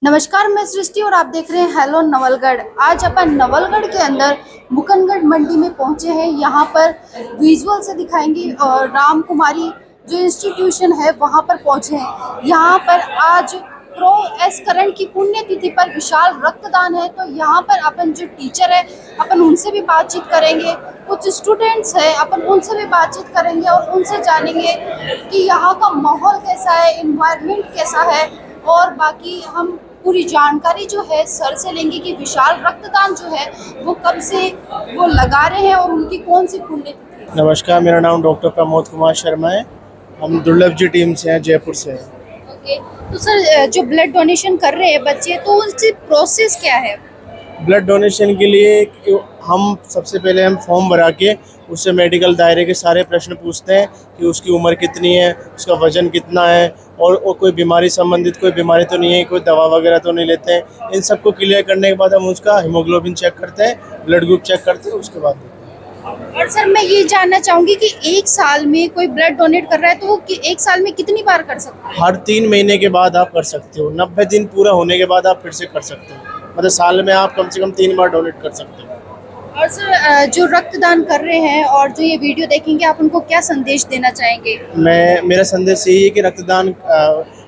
नमस्कार, मैं सृष्टि और आप देख रहे हैं हेलो नवलगढ़। आज अपन नवलगढ़ के अंदर मुकंदगढ़ मंडी में पहुंचे हैं। यहाँ पर विजुअल से दिखाएंगे और राम कुमारी जो इंस्टीट्यूशन है वहाँ पर पहुंचे हैं। यहाँ पर आज प्रो एस करण की पुण्यतिथि पर विशाल रक्तदान है, तो यहाँ पर अपन जो टीचर है अपन उनसे भी बातचीत करेंगे। कुछ स्टूडेंट्स हैं अपन उनसे भी बातचीत करेंगे और उनसे जानेंगे कि यहाँ का माहौल कैसा है, इन्वायरमेंट कैसा है, और बाकी हम पूरी जानकारी जो है सर से लेंगे कि विशाल रक्तदान जो है वो कब से वो लगा रहे हैं और उनकी कौन सी पुण्यतिथि है। नमस्कार, मेरा नाम डॉक्टर प्रमोद कुमार शर्मा है। हम दुर्लभ जी टीम से हैं, जयपुर से हैं। ओके, तो सर जो ब्लड डोनेशन कर रहे हैं बच्चे, तो उसकी प्रोसेस क्या है? ब्लड डोनेशन के लिए हम सबसे पहले फॉर्म भरा के उससे मेडिकल दायरे के सारे प्रश्न पूछते हैं कि उसकी उम्र कितनी है, उसका वजन कितना है और कोई बीमारी संबंधित कोई बीमारी तो नहीं है, कोई दवा वगैरह तो नहीं लेते हैं। इन सबको क्लियर करने के बाद हम उसका हीमोग्लोबिन चेक करते हैं, ब्लड ग्रुप चेक करते हैं, उसके बाद और सर मैं ये जानना चाहूंगी कि एक साल में कोई ब्लड डोनेट कर रहा है तो वो एक साल में कितनी बार कर सकता है? हर 3 महीने के बाद आप कर सकते हो। 90 दिन पूरा होने के बाद आप फिर से कर सकते हो। मतलब साल में आप कम से कम 3 बार डोनेट कर सकते हो। और सर जो रक्तदान कर रहे हैं और जो ये वीडियो देखेंगे आप उनको क्या संदेश देना चाहेंगे? मेरा संदेश यही है कि रक्तदान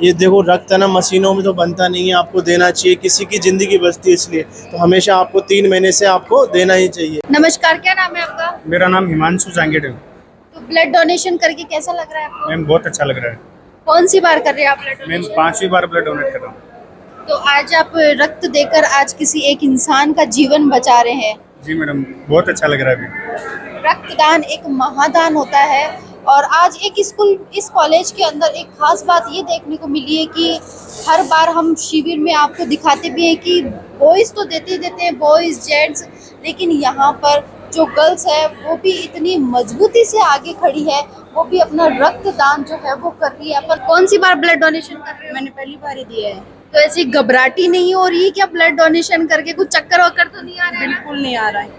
ये देखो, रक्त है ना मशीनों में तो बनता नहीं है, आपको देना चाहिए। किसी की ज़िंदगी बचती है, इसलिए तो हमेशा आपको 3 महीने से आपको देना ही चाहिए। नमस्कार, क्या नाम है आपका? मेरा नाम हिमांशु जांगेड़ है। तो ब्लड डोनेशन करके कैसा लग रहा है आपको? मैम बहुत अच्छा लग रहा है। कौन सी बार कर रहे हैं आप ब्लड मैम डोनेशन? 5वीं बार ब्लड डोनेट कर रहा हूँ। तो आज आप रक्त देकर आज किसी एक इंसान का जीवन बचा रहे हैं। जी मैडम, बहुत अच्छा लग रहा है अभी। रक्तदान एक महादान होता है और आज एक इस कॉलेज के अंदर एक खास बात ये देखने को मिली है कि हर बार हम शिविर में आपको दिखाते भी हैं कि बॉयज़ तो देते हैं, बॉयज़ जेंट्स, लेकिन यहाँ पर जो गर्ल्स है वो भी इतनी मजबूती से आगे खड़ी है, वो भी अपना रक्तदान जो है वो कर रही है। पर कौन सी बार ब्लड डोनेशन कर रहे हो? मैंने पहली बार ही दिया है। तो ऐसी घबराहटी नहीं हो रही क्या ब्लड डोनेशन करके? कुछ चक्कर वक्कर तो नहीं आ रहा है ना? बिल्कुल नहीं आ रहा है।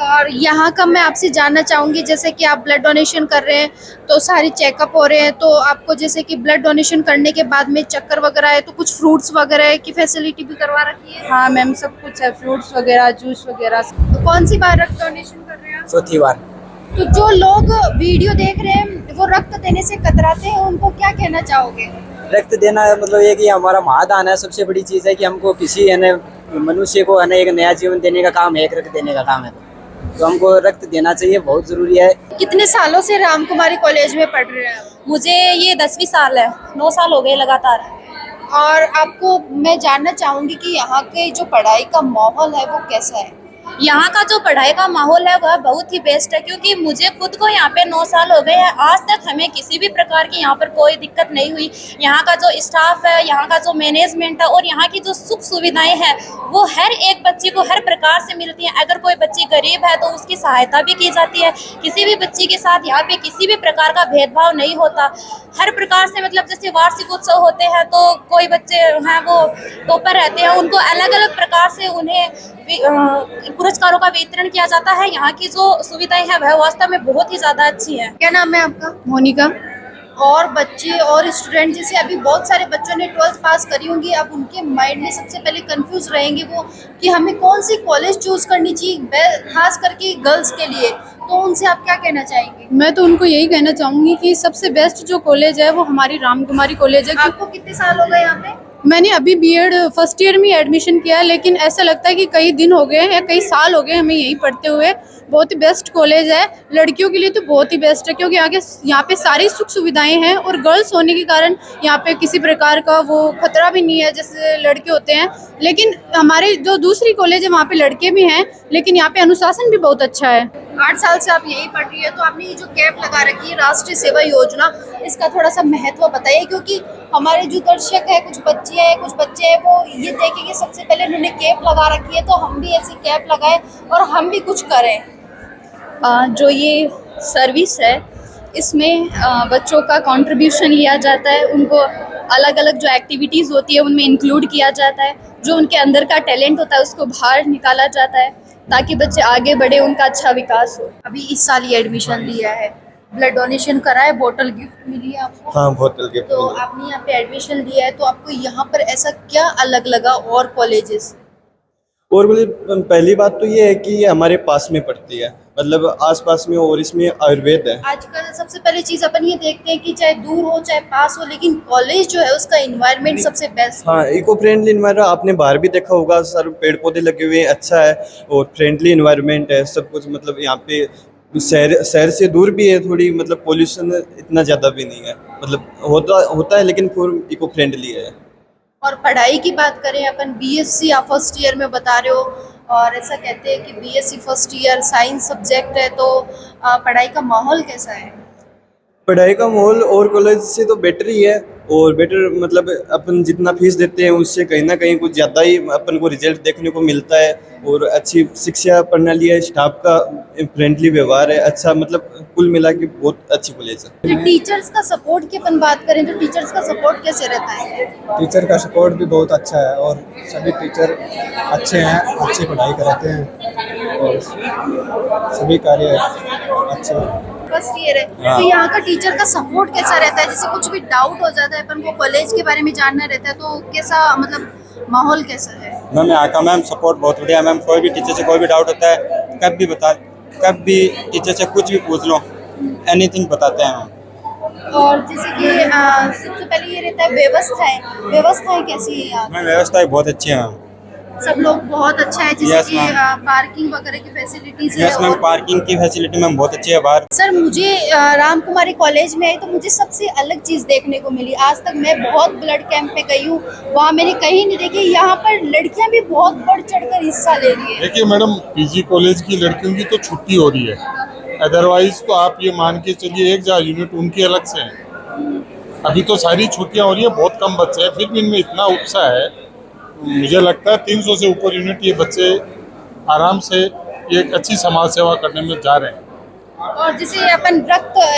और यहाँ का मैं आपसे जानना चाहूँगी, जैसे कि आप ब्लड डोनेशन कर रहे हैं तो सारी चेकअप हो रहे हैं, तो आपको जैसे कि ब्लड डोनेशन करने के बाद में चक्कर वगैरह है तो कुछ फ्रूट्स वगैरह की फैसिलिटी भी करवा रखी है? हाँ मैम, सब कुछ है, फ्रूट्स वगैरह, जूस वगैरह। तो कौन सी बार रक्त डोनेशन कर रहे हैं आप? 4थी बार। तो जो लोग वीडियो देख रहे हैं वो रक्त देने से कतराते हैं, उनको क्या कहना चाहोगे? रक्त देना मतलब ये कि हमारा महादान है। सबसे बड़ी चीज़ है कि हमको किसी मनुष्य को एक नया जीवन देने का काम है, एक रक्त देने का काम है, तो हमको रक्त देना चाहिए, बहुत ज़रूरी है। कितने सालों से राम कुमारी कॉलेज में पढ़ रहे हैं आप? मुझे ये 10वीं साल है, 9 साल हो गए लगातार। और आपको मैं जानना चाहूँगी कि यहाँ के जो पढ़ाई का माहौल है वो कैसा है? यहाँ का जो पढ़ाई का माहौल है वह बहुत ही बेस्ट है, क्योंकि मुझे खुद को यहाँ पे 9 साल हो गए हैं। आज तक हमें किसी भी प्रकार की यहाँ पर कोई दिक्कत नहीं हुई। यहाँ का जो स्टाफ है, यहाँ का जो मैनेजमेंट है और यहाँ की जो सुख सुविधाएं हैं वो हर एक बच्चे को हर प्रकार से मिलती हैं। अगर कोई बच्ची गरीब है तो उसकी सहायता भी की जाती है। किसी भी बच्ची के साथ यहाँ पे किसी भी प्रकार का भेदभाव नहीं होता। हर प्रकार से, मतलब जैसे वार्षिक उत्सव होते हैं तो कोई बच्चे हैं वो टॉपर रहते हैं, उनको अलग अलग प्रकार से उन्हें पुरस्कारों का वितरण किया जाता है। यहाँ की जो सुविधाएं हैं वह वास्तव में बहुत ही ज्यादा अच्छी है। क्या नाम है आपका? मोनिका। और बच्चे और स्टूडेंट, जैसे अभी बहुत सारे बच्चों ने 12th पास करी होंगी, अब उनके माइंड में सबसे पहले कंफ्यूज रहेंगे वो कि हमें कौन सी कॉलेज चूज करनी चाहिए, खास करके गर्ल्स के लिए, तो उनसे आप क्या कहना चाहेंगे? मैं तो उनको यही कहना चाहूँगी कि सबसे बेस्ट जो कॉलेज है वो हमारी राम कुमारी कॉलेज है। आपको कितने साल हो गए यहाँ पे? मैंने अभी बीएड फर्स्ट ईयर में एडमिशन किया है, लेकिन ऐसा लगता है कि कई दिन हो गए हैं, कई साल हो गए हमें यहीं पढ़ते हुए। बहुत ही बेस्ट कॉलेज है, लड़कियों के लिए तो बहुत ही बेस्ट है, क्योंकि यहाँ पे सारी सुख सुविधाएं हैं और गर्ल्स होने के कारण यहाँ पे किसी प्रकार का वो खतरा भी नहीं है जैसे लड़के होते हैं। लेकिन हमारे जो दूसरी कॉलेज है वहाँ पे लड़के भी हैं, लेकिन यहाँ पे अनुशासन भी बहुत अच्छा है। 8 साल से आप यही पढ़ रही है, तो आपने ये जो कैप लगा रखी है राष्ट्रीय सेवा योजना, इसका थोड़ा सा महत्व बताइए, क्योंकि हमारे जो दर्शक है, कुछ बच्चे हैं वो ये देखेंगे सबसे पहले उन्होंने कैप लगा रखी है, तो हम भी ऐसी कैप लगाएं और हम भी कुछ करें। जो ये सर्विस है इसमें बच्चों का कंट्रीब्यूशन लिया जाता है, उनको अलग अलग जो एक्टिविटीज़ होती है उनमें इंक्लूड किया जाता है, जो उनके अंदर का टैलेंट होता है उसको बाहर निकाला जाता है ताकि बच्चे आगे बढ़े, उनका अच्छा विकास हो। अभी इस साल ही एडमिशन लिया है, ब्लड डोनेशन करा है, बोतल गिफ्ट मिली है आपको। हाँ, बोतल गिफ्ट तो मिली। आपने यहाँ पे एडमिशन लिया है, तो आपको यहाँ पर ऐसा क्या अलग लगा और कॉलेजेस? और बोले पहली बात तो ये है कि ये हमारे पास में पड़ती है, मतलब आसपास में, और इसमें आयुर्वेद है। आजकल सबसे पहली चीज अपन ये देखते हैं कि चाहे दूर हो चाहे पास हो, लेकिन कॉलेज जो है उसका इन्वायरमेंट सबसे बेस्ट। हाँ, इको फ्रेंडली इन्वायरमेंट आपने बाहर भी देखा होगा सर, पेड़ पौधे लगे हुए हैं, अच्छा है और फ्रेंडली इन्वायरमेंट है सब कुछ। मतलब यहाँ पे शहर से दूर भी है थोड़ी, मतलब पोल्यूशन इतना ज़्यादा भी नहीं है, मतलब होता है लेकिन फिर इको फ्रेंडली है। और पढ़ाई की बात करें अपन, बीएससी आप फर्स्ट ईयर में बता रहे हो, और ऐसा कहते हैं कि BSc first year science subject है, तो पढ़ाई का माहौल कैसा है? पढ़ाई का माहौल और कॉलेज से तो बेटर ही है, और बेटर मतलब अपन जितना फीस देते हैं उससे कहीं ना कहीं कुछ ज़्यादा ही अपन को रिजल्ट देखने को मिलता है, और अच्छी शिक्षा प्रणाली है, स्टाफ का फ्रेंडली व्यवहार है, अच्छा मतलब कुल मिला के बहुत अच्छी कॉलेज है। टीचर्स का सपोर्ट की अपन बात करें तो टीचर्स का सपोर्ट कैसे रहता है? टीचर का सपोर्ट भी बहुत अच्छा है, और सभी टीचर अच्छे हैं, अच्छी पढ़ाई कराते हैं, और सभी कार्य अच्छे हैं। फर्स्ट ईयर है, तो यहाँ का टीचर का सपोर्ट कैसा रहता है? जैसे कुछ भी डाउट हो जाता है अपन को, कॉलेज के बारे में जानना रहता है, तो कैसा मतलब माहौल कैसा है? मैम यहाँ का मैम सपोर्ट बहुत बढ़िया है मैम। कोई भी टीचर से कोई भी डाउट होता है कब भी टीचर से कुछ भी पूछ लो, एनीथिंग बताते हैं मैम। और जैसे कि सबसे पहले ये रहता है व्यवस्थाएं कैसी है यहाँ? मैम व्यवस्थाएं बहुत अच्छी है मैम। सब लोग बहुत अच्छा है, जैसे Yes, कि ma'am. पार्किंग वगैरह की फैसिलिटीज है। यस मैम, और पार्किंग की फैसिलिटी मैम बहुत अच्छी है बाहर। सर मुझे राम कुमारी कॉलेज में आई तो मुझे सबसे अलग चीज देखने को मिली। आज तक मैं बहुत ब्लड कैंप पे गई हूँ, वहाँ मैंने कहीं नहीं देखी। यहाँ पर लड़कियाँ भी बहुत बढ़ चढ़कर हिस्सा ले रही है। देखिए मैडम, पीजी कॉलेज की लड़कियों की तो छुट्टी हो रही है, अदरवाइज तो आप ये मान के चलिए एक जा यूनिट उनकी अलग से है। अभी तो सारी छुट्टियां हो रही है, बहुत कम बच्चे हैं, फिर भी इनमें इतना उत्साह है। मुझे लगता है 300 से ऊपर यूनिट ये बच्चे आराम से एक अच्छी समाज सेवा करने में जा रहे हैं। और जैसे अपन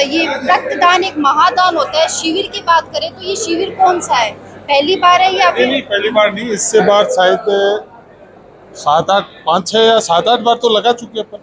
ये रक्तदान एक महादान होता है, शिविर की बात करें तो ये शिविर कौन सा है? पहली बार है या फिर? नहीं, पहली बार नहीं, इससे बार शायद 5-6 या 7-8 बार तो लगा चुके अपन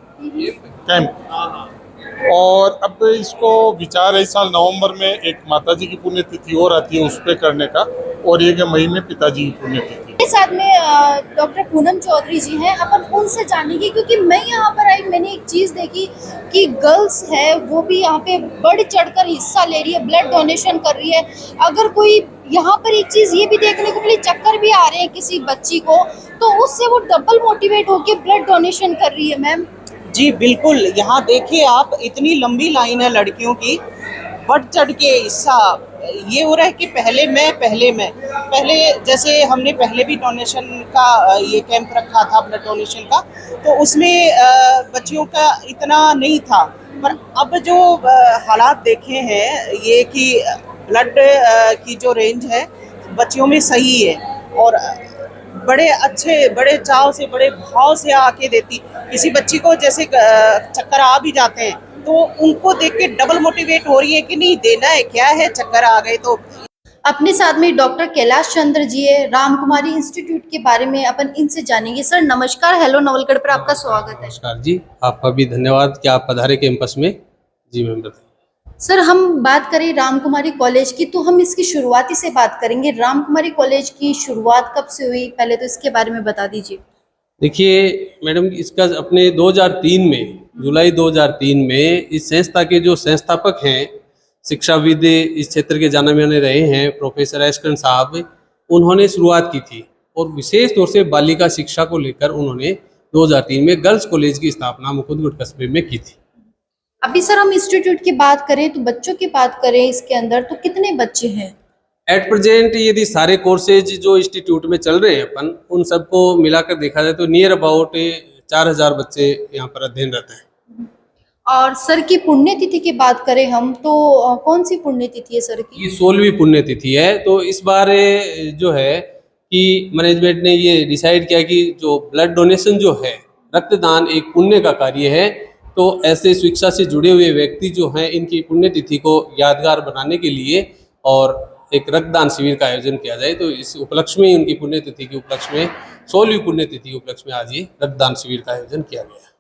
कैंप। और अब इसको विचार है इस साल नवंबर में एक माताजी की पुण्यतिथि और आती है उस पे करने का, और एक मई में पिताजी की पुण्यतिथि। के साथ में डॉक्टर पूनम चौधरी जी हैं, अपन उनसे जानेंगे, क्योंकि मैं यहाँ पर आई, मैंने एक चीज देखी कि गर्ल्स है वो भी यहाँ पे बढ़ चढ़कर हिस्सा ले रही है, ब्लड डोनेशन कर रही है। अगर कोई यहाँ पर एक चीज ये भी देखने को मिली, चक्कर भी आ रहे हैं किसी बच्ची को, तो उससे वो डबल मोटिवेट होकर ब्लड डोनेशन कर रही है। मैम जी बिल्कुल, यहाँ देखिए आप, इतनी लंबी लाइन है लड़कियों की, बढ़ चढ़ के हिस्सा ये हो रहा है कि पहले जैसे हमने पहले भी डोनेशन का ये कैंप रखा था, ब्लड डोनेशन का, तो उसमें बच्चियों का इतना नहीं था। पर अब जो हालात देखे हैं ये कि ब्लड की जो रेंज है बच्चियों में सही है, और बड़े अच्छे, बड़े चाव से, बड़े भाव से आके देती। किसी बच्ची को जैसे चक्कर आ भी जाते हैं तो उनको देख के डबल मोटिवेट हो रही है कि नहीं देना है, क्या है, चक्कर आ गए तो। अपने साथ में डॉक्टर कैलाश चंद्र जी है, राम कुमारी इंस्टीट्यूट के बारे में अपन इनसे जानेंगे। सर नमस्कार, हेलो नवलगढ़ पर आपका स्वागत है। नमस्कार जी, आपका भी धन्यवाद कि आप पधारे कैंपस में। जी मैम बताइए। सर हम बात करें राम कुमारी कॉलेज की, तो हम इसकी शुरुआती से बात करेंगे। राम कुमारी कॉलेज की शुरुआत कब से हुई, पहले तो इसके बारे में बता दीजिए। देखिए मैडम, इसका अपने 2003 में, जुलाई 2003 में इस संस्था के जो संस्थापक हैं, शिक्षाविद इस क्षेत्र के जाने माने रहे हैं प्रोफेसर एसकन साहब, उन्होंने शुरुआत की थी, और विशेष तौर से बालिका शिक्षा को लेकर उन्होंने 2003 में गर्ल्स कॉलेज की स्थापना मुकुंदगढ़ कस्बे में की थी। अभी सर हम इंस्टीट्यूट की बात करें तो बच्चों की बात करें इसके अंदर, तो कितने बच्चे हैं एट प्रेजेंट? यदि सारे कोर्सेज जो इंस्टीट्यूट में चल रहे हैं अपन उन सबको मिलाकर देखा जाए तो नियर अबाउट 4000 बच्चे यहाँ पर अध्ययनरत हैं। और सर की पुण्यतिथि की बात करें हम तो कौन सी पुण्यतिथि है सर की? ये 16वीं पुण्यतिथि है। तो इस बार जो है कि मैनेजमेंट ने ये डिसाइड किया कि जो ब्लड डोनेशन जो है, रक्तदान एक पुण्य का कार्य है, तो ऐसे शिक्षा से जुड़े हुए व्यक्ति जो हैं इनकी पुण्यतिथि को यादगार बनाने के लिए और एक रक्तदान शिविर का आयोजन किया जाए। तो इस उपलक्ष्य में, उनकी पुण्यतिथि के उपलक्ष्य में, 16वीं पुण्यतिथि के उपलक्ष्य में आज ये रक्तदान शिविर का आयोजन किया गया।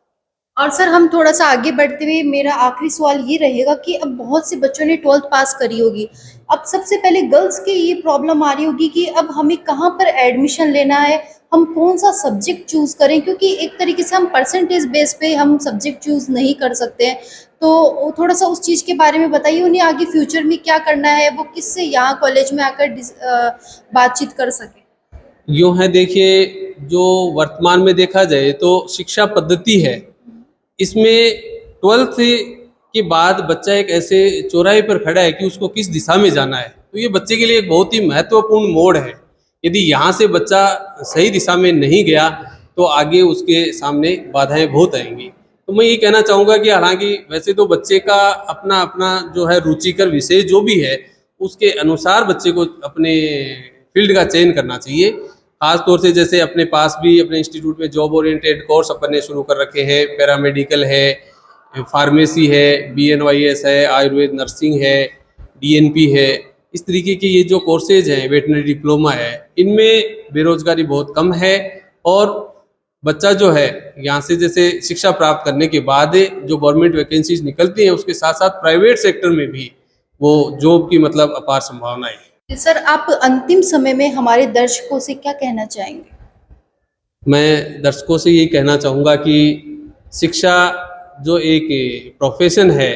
और सर हम थोड़ा सा आगे बढ़ते हुए मेरा आखिरी सवाल ये रहेगा कि अब बहुत से बच्चों ने 12th पास करी होगी, अब सबसे पहले गर्ल्स की ये प्रॉब्लम आ रही होगी कि अब हमें कहाँ पर एडमिशन लेना है, हम कौन सा सब्जेक्ट चूज करें, क्योंकि एक तरीके से हम परसेंटेज बेस पे हम सब्जेक्ट चूज नहीं कर सकते हैं। तो थोड़ा सा उस चीज़ के बारे में बताइए, उन्हें आगे फ्यूचर में क्या करना है, वो किससे यहाँ कॉलेज में आकर बातचीत कर सके। यूँ है, देखिए जो वर्तमान में देखा जाए तो शिक्षा पद्धति है, इसमें 12th के बाद बच्चा एक ऐसे चौराहे पर खड़ा है कि उसको किस दिशा में जाना है। तो ये बच्चे के लिए एक बहुत ही महत्वपूर्ण मोड़ है। यदि यहाँ से बच्चा सही दिशा में नहीं गया तो आगे उसके सामने बाधाएं बहुत आएंगी। तो मैं ये कहना चाहूँगा कि हालांकि वैसे तो बच्चे का अपना अपना जो है रुचिकर विषय जो भी है उसके अनुसार बच्चे को अपने फील्ड का चयन करना चाहिए। खास तौर से जैसे अपने पास भी अपने इंस्टीट्यूट में जॉब ओरिएंटेड कोर्स अपन ने शुरू कर रखे हैं, पैरामेडिकल है, फार्मेसी है, BNYS है, आयुर्वेद नर्सिंग है, DNP है। इस तरीके के ये जो कोर्सेज हैं, वेटनरी डिप्लोमा है, इनमें बेरोजगारी बहुत कम है और बच्चा जो है यहाँ से जैसे शिक्षा प्राप्त करने के बाद जो गवर्नमेंट वैकेंसीज निकलती हैं उसके साथ साथ प्राइवेट सेक्टर में भी वो जॉब की मतलब अपार संभावनाएं हैं। सर आप अंतिम समय में हमारे दर्शकों से क्या कहना चाहेंगे। मैं दर्शकों से ये कहना चाहूँगा कि शिक्षा जो एक प्रोफेशन है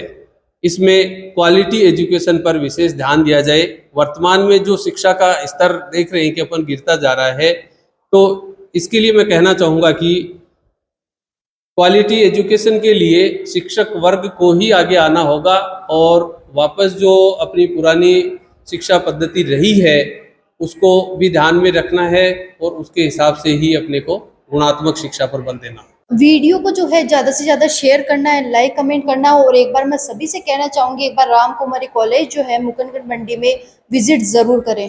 इसमें क्वालिटी एजुकेशन पर विशेष ध्यान दिया जाए। वर्तमान में जो शिक्षा का स्तर देख रहे हैं कि अपन गिरता जा रहा है, तो इसके लिए मैं कहना चाहूँगा कि क्वालिटी एजुकेशन के लिए शिक्षक वर्ग को ही आगे आना होगा और वापस जो अपनी पुरानी शिक्षा पद्धति रही है उसको भी ध्यान में रखना है और उसके हिसाब से ही अपने को गुणात्मक शिक्षा पर बल देना। वीडियो को जो है ज़्यादा से ज़्यादा शेयर करना है, लाइक कमेंट करना है और एक बार मैं सभी से कहना चाहूँगी एक बार राम कुमारी कॉलेज जो है मुकुंदगढ़ मंडी में विजिट ज़रूर करें।